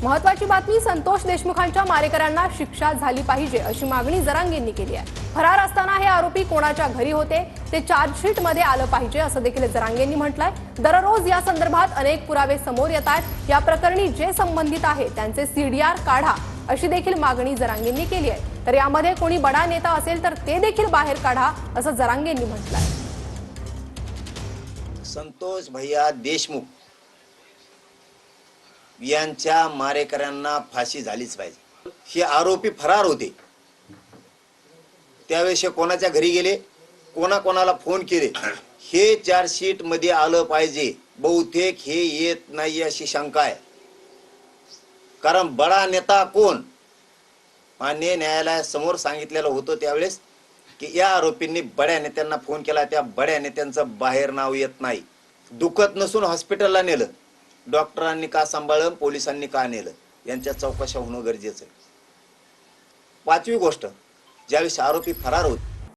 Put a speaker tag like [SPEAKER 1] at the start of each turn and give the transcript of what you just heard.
[SPEAKER 1] महत्वाची बातमी, संतोष देशमुखांच्या मारेकऱ्यांना शिक्षा झाली पाहिजे अशी मागणी जरांगेंनी केली आहे। फरार असताना हे आरोपी कोणाच्या घरी होते ते चार्जशीट मध्ये आलं पाहिजे असं देखील जरांगेंनी म्हटलंय। दररोज या संदर्भात अनेक पुरावे समोर येतात। या प्रकरणी जे संबंधित आहे त्यांचे सीडीआर काढा अशी देखील मागणी जरांगेंनी केली आहे। तर यामध्ये कोणी बडा नेता असेल तर ते देखील बाहेर काढा असं जरांगेंनी म्हटलंय।
[SPEAKER 2] संतोष भैया देशमुख यांच्या मारेकऱ्यांना फाशी झालीच पाहिजे। हे आरोपी फरार होते त्यावेळेस कोणाच्या घरी गेले, कोणाला फोन केले हे चार्जशीट मध्ये आलं पाहिजे। बहुतेक हे येत नाही अशी शंका आहे, कारण बडा नेता कोण मान्य न्यायालयासमोर सांगितलेलं होतं त्यावेळेस की या आरोपींनी बड्या नेत्यांना फोन केला, त्या बड्या नेत्यांचं बाहेर नाव येत नाही। दुखत नसून हॉस्पिटलला नेलं, डॉक्टरांनी का सांभाळलं, पोलिसांनी का नेलं, यांच्या चौकशा होणं गरजेचं आहे। पाचवी गोष्ट, ज्यावेळेस आरोपी फरार होते